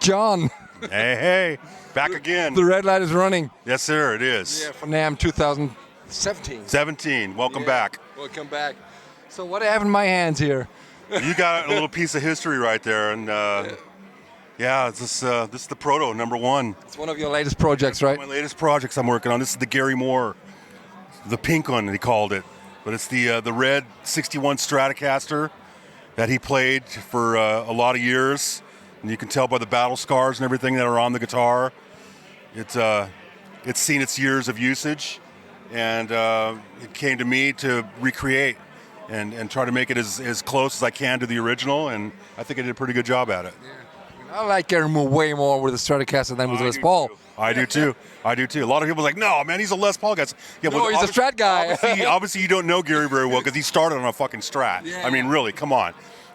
John. Hey, back again. The red light is running. Yes, sir, it is. Yeah, for NAMM 2017. 17, welcome back. Welcome back. So what I have in my hands here? You got a little piece of history right there, and this is the proto #1. It's one of your latest projects, right? My latest projects I'm working on. This is the Gary Moore, the pink one he called it, but it's the red '61 Stratocaster that he played for a lot of years, and you can tell by the battle scars and everything that are on the guitar. It's seen its years of usage, and it came to me to recreate and try to make it as close as I can to the original, and I think I did a pretty good job at it. Yeah. I like Gary Moore way more with the Stratocaster than with the Les Paul. I do too. I do too. A lot of people are like, no, man, he's a Les Paul guy. Yeah, no, he's a Strat guy. obviously, you don't know Gary very well because he started on a fucking Strat. Yeah. I mean, really, come on.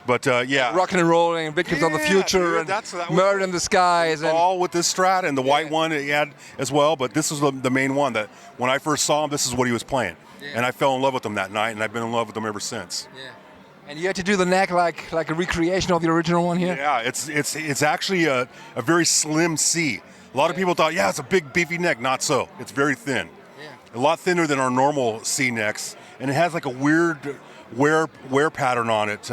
But yeah, rocking and rolling, Victims of the Future, dude, and Murder in the Skies, and all with this Strat and the white one he had as well. But this was the main one that when I first saw him, this is what he was playing, and I fell in love with him that night, and I've been in love with him ever since. Yeah. And you had to do the neck like a recreation of the original one here. Yeah, it's actually a very slim C. A lot of people thought, yeah, it's a big beefy neck. Not so. It's very thin. Yeah. A lot thinner than our normal C necks, and it has like a weird wear pattern on it.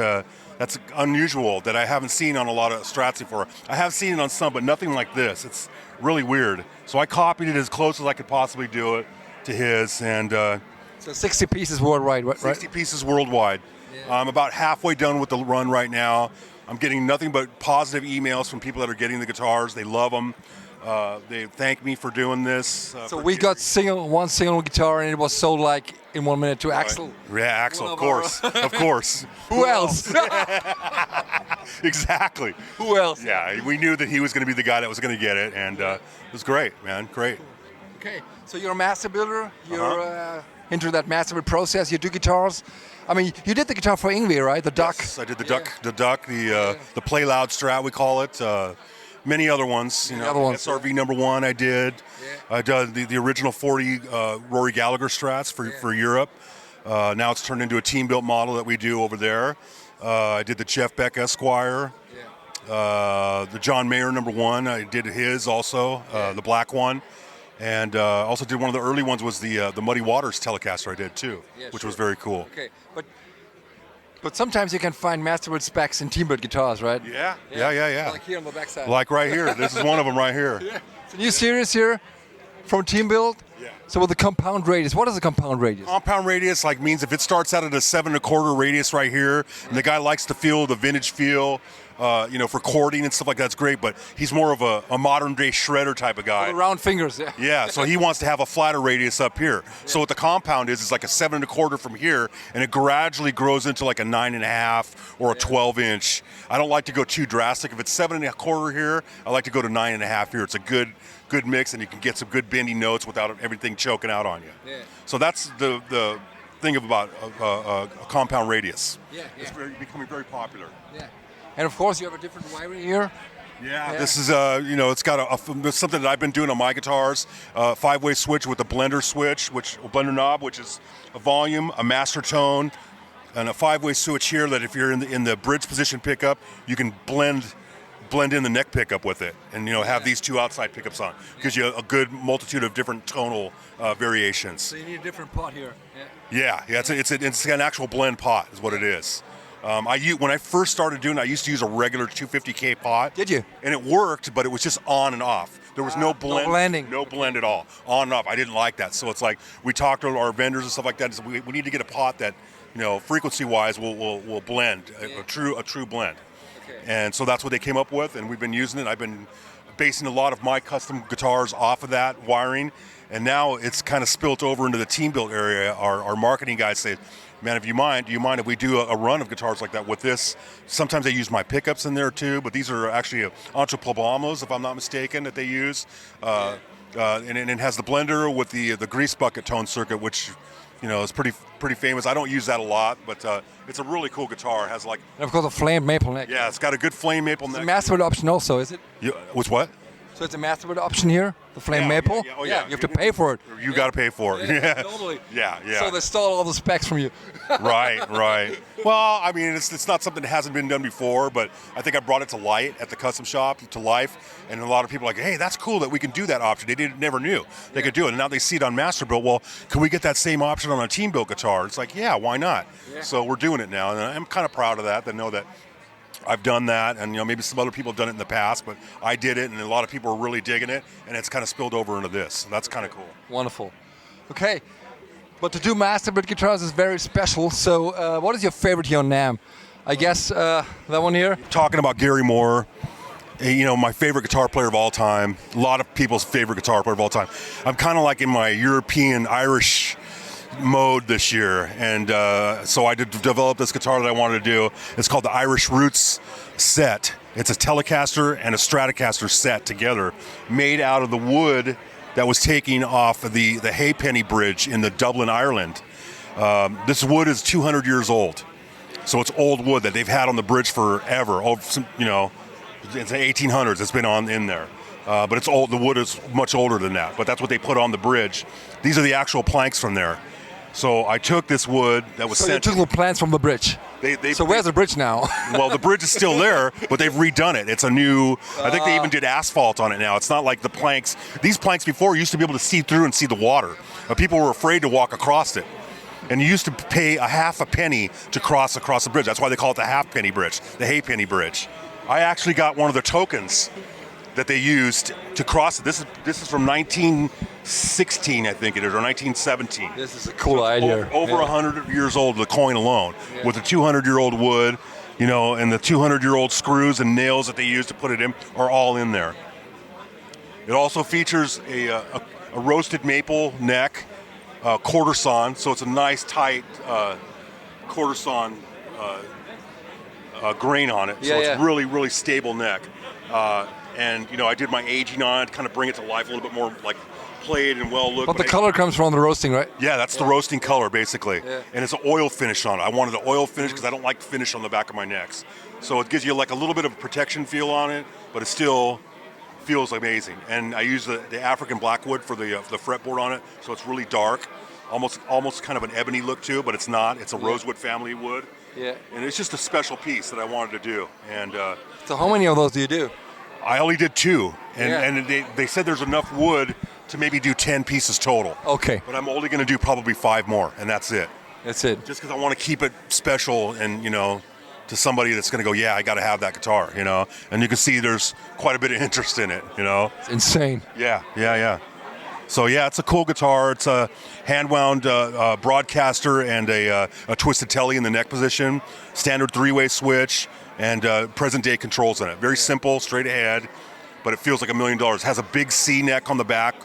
That's unusual that I haven't seen on a lot of Strats before. I have seen it on some, but nothing like this. It's really weird. So I copied it as close as I could possibly do it to his, and so 60 pieces worldwide, right? 60 pieces worldwide. Yeah. I'm about halfway done with the run right now. I'm getting nothing but positive emails from people that are getting the guitars. They love them. They thank me for doing this. So we got one single guitar, and it was sold like in 1 minute to Axel. Yeah, Axel, of course, of course. Who else? Exactly. Who else? Yeah, we knew that he was going to be the guy that was going to get it, and it was great, man, great. Okay, so you're a master builder. You're into that master build process. You do guitars. I mean, you did the guitar for Yngwie, right? The Duck. Yes, I did the Duck. The Duck. The Play Loud Strat, we call it. Many other ones, SRV #1 I did. Yeah. I did the original 40 Rory Gallagher Strats for Europe. Now it's turned into a team-built model that we do over there. I did the Jeff Beck Esquire. Yeah. The John Mayer #1, I did his also, the black one. And also did one of the early ones was the Muddy Waters Telecaster I did too, which was very cool. Okay, but sometimes you can find master-built specs in team-built guitars, right? Yeah. Like here on the backside. Like right here. This is one of them right here. Yeah. It's a new series here from Team Built. Yeah. So with the compound radius, what is the compound radius? Compound radius means if it starts out at a 7 1/4 radius right here, and the guy likes to feel the vintage feel, for chording and stuff like that's great. But he's more of a modern day shredder type of guy. Round fingers, yeah. Yeah, so he wants to have a flatter radius up here. Yeah. So what the compound is like a 7 1/4 from here, and it gradually grows into like a 9 1/2 or a 12-inch. I don't like to go too drastic. If it's 7 1/4 here, I like to go to 9 1/2 here. It's a good mix, and you can get some good bendy notes without everything choking out on you. Yeah. So that's the thing about a compound radius. Yeah. It's becoming very popular. Yeah. And of course, you have a different wiring here. Yeah, this is it's got something that I've been doing on my guitars. 5-way switch with a blender knob, which is a volume, a master tone, and a 5-way switch here. That if you're in the bridge position pickup, you can blend in the neck pickup with it, and have these two outside pickups on. Gives you a good multitude of different tonal variations. So you need a different pot here. Yeah. It's an actual blend pot, is what it is. When I first started doing it, I used to use a regular 250K pot. Did you? And it worked, but it was just on and off. There was no blend. No blending. No blend at all. On and off. I didn't like that. So it's like we talked to our vendors and stuff like that. And so we need to get a pot that, frequency-wise will blend, a true blend. Okay. And so that's what they came up with, and we've been using it. I've been basing a lot of my custom guitars off of that wiring, and now it's kind of spilt over into the team-built area. Our marketing guys say, man, do you mind if we do a run of guitars like that with this? Sometimes they use my pickups in there too, but these are actually Antropoblamos, if I'm not mistaken, that they use. And it has the blender with the grease bucket tone circuit, which is pretty famous. I don't use that a lot, but it's a really cool guitar. It has and of course a flame maple neck. Yeah, it's got a good flame maple neck. It's a master option also, is it? With what? So it's a master option here, the flame maple. Yeah. Oh, yeah. You have to pay for it. You got to pay for it. Yeah, totally. Yeah. So they stole all the specs from you. Right. Well, I mean, it's not something that hasn't been done before, but I think I brought it to light at the custom shop, to life, and a lot of people are like, hey, that's cool that we can do that option. They never knew they could do it, and now they see it on Masterbuilt. Well, can we get that same option on a team-built guitar? It's like, yeah, why not? Yeah. So we're doing it now, and I'm kind of proud of that, to know that I've done that, and maybe some other people have done it in the past, but I did it, and a lot of people are really digging it, and it's kind of spilled over into this. So that's kind of cool. Wonderful. Okay. But to do Masterbuilt guitars is very special. So what is your favorite here on NAMM? I guess that one here? Talking about Gary Moore, my favorite guitar player of all time. A lot of people's favorite guitar player of all time. I'm kind of like in my European Irish mode this year. And so I developed this guitar that I wanted to do. It's called the Irish Roots set. It's a Telecaster and a Stratocaster set together, made out of the wood that was taken off of the Halfpenny Bridge in the Dublin, Ireland. This wood is 200 years old. So it's old wood that they've had on the bridge forever. It's the 1800s, it's been in there. But it's old, the wood is much older than that, but that's what they put on the bridge. These are the actual planks from there. So I took this wood that was sent. So you took the planks from the bridge. So where's the bridge now? Well, the bridge is still there, but they've redone it. It's a new, I think they even did asphalt on it now. It's not like the planks. These planks before used to be able to see through and see the water. People were afraid to walk across it. And you used to pay a half a penny to cross across the bridge. That's why they call it the Halfpenny Bridge, the Halfpenny Bridge. I actually got one of the tokens that they used to cross it. This is from 1916, I think it is, or 1917. This is a cool idea. Over 100 years old, the coin alone, with the 200-year-old wood, and the 200-year-old screws and nails that they used to put it in are all in there. It also features a roasted maple neck, quarter sawn, so it's a nice tight quarter sawn grain on it, so it's really, really stable neck. And I did my aging on it, kind of bring it to life a little bit more, like played and well looked. But the color comes from the roasting, right? Yeah, that's the roasting color basically. Yeah. And it's an oil finish on it. I wanted an oil finish because I don't like finish on the back of my necks. So it gives you like a little bit of a protection feel on it, but it still feels amazing. And I use the African blackwood for the fretboard on it, so it's really dark, almost kind of an ebony look to it, but it's not. It's a rosewood family wood. Yeah. And it's just a special piece that I wanted to do. And so how many of those do you do? I only did 2, and they said there's enough wood to maybe do 10 pieces total. Okay. But I'm only going to do probably 5 more, and that's it. That's it. Just because I want to keep it special and, to somebody that's going to go, yeah, I got to have that guitar, And you can see there's quite a bit of interest in it, It's insane. Yeah. So, yeah, it's a cool guitar. It's a hand-wound broadcaster and a twisted telly in the neck position, standard 3-way switch, and present-day controls in it. Very simple, straight ahead, but it feels like $1 million. It has a big C neck on the back,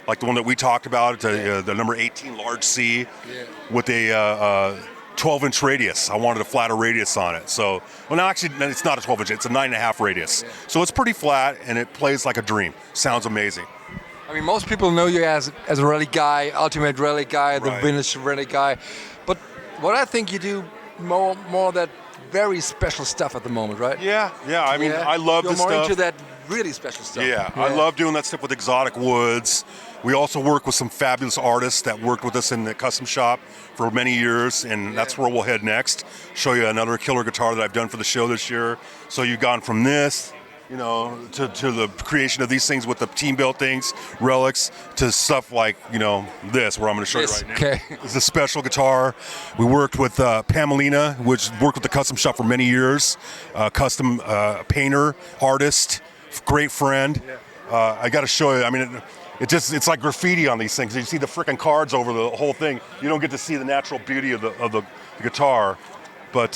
like the one that we talked about, the number 18 large C, with a 12-inch radius. I wanted a flatter radius on it. So, well, no, actually, it's not a 12-inch. It's a 9.5 radius. So it's pretty flat, and it plays like a dream. Sounds amazing. I mean, most people know you as a rally guy, ultimate rally guy, the vintage rally guy. But what I think you do more of that very special stuff at the moment, right? Yeah. I mean, I love this stuff. You're more into that really special stuff. Yeah, I love doing that stuff with exotic woods. We also work with some fabulous artists that worked with us in the custom shop for many years, and that's where we'll head next. Show you another killer guitar that I've done for the show this year. So you've gone from this, to the creation of these things with the team-built things, relics, to stuff like, this, where I'm going to show you right now. Okay. It's a special guitar. We worked with Pamelina, which worked with the custom shop for many years, custom painter, artist, great friend. I got to show you, I mean, it's like graffiti on these things. You see the freaking cards over the whole thing. You don't get to see the natural beauty of the guitar, but...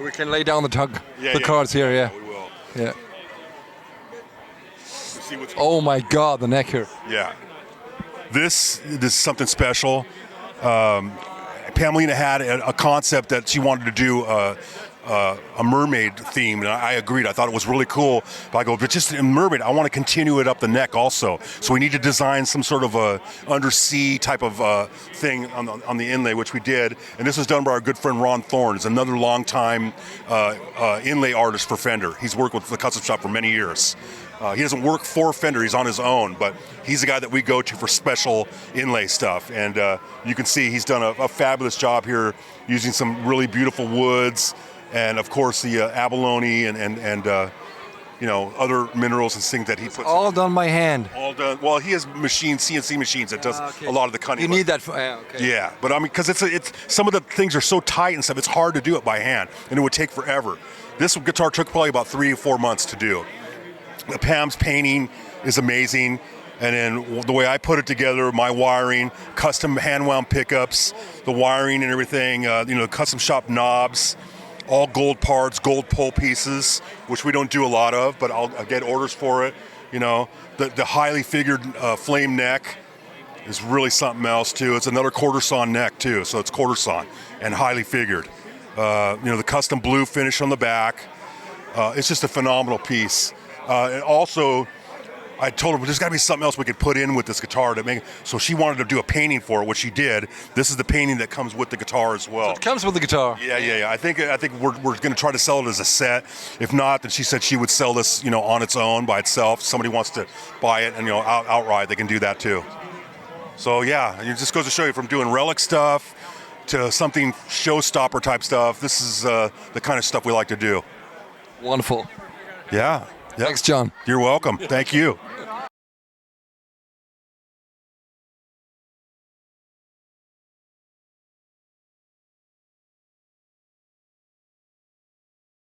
we can lay down the cards here, We will. Yeah. Oh my God, the neck here. Yeah. This is something special. Pamelina had a concept that she wanted to do a mermaid theme, and I agreed. I thought it was really cool. But I go, but just in mermaid, I want to continue it up the neck also. So we need to design some sort of a undersea type of thing on the inlay, which we did. And this was done by our good friend Ron Thorne. He's another longtime inlay artist for Fender. He's worked with the custom shop for many years. He doesn't work for Fender, he's on his own, but he's the guy that we go to for special inlay stuff. And you can see he's done a fabulous job here using some really beautiful woods, and of course the abalone and other minerals and things that he puts. All done by hand. All done. Well, he has CNC machines that does a lot of the cutting. You need that for, okay. Yeah, but I mean, because it's some of the things are so tight and stuff, it's hard to do it by hand, and it would take forever. This guitar took probably about 3 or 4 months to do. The Pam's painting is amazing, and then the way I put it together, my wiring, custom hand-wound pickups, the wiring and everything, custom shop knobs, all gold parts, gold pull pieces, which we don't do a lot of, but I'll get orders for it. The highly figured flame neck is really something else too. It's another quarter sawn neck too, so it's quarter sawn and highly figured. The custom blue finish on the back. It's just a phenomenal piece. And also, I told her there's got to be something else we could put in with this guitar to make. So she wanted to do a painting for it, which she did. This is the painting that comes with the guitar as well. So it comes with the guitar. Yeah. I think we're going to try to sell it as a set. If not, then she said she would sell this, on its own by itself. If somebody wants to buy it and outright, they can do that too. So yeah, it just goes to show you, from doing relic stuff to something showstopper type stuff. This is the kind of stuff we like to do. Wonderful. Yeah. Thanks, John. You're welcome. Thank you.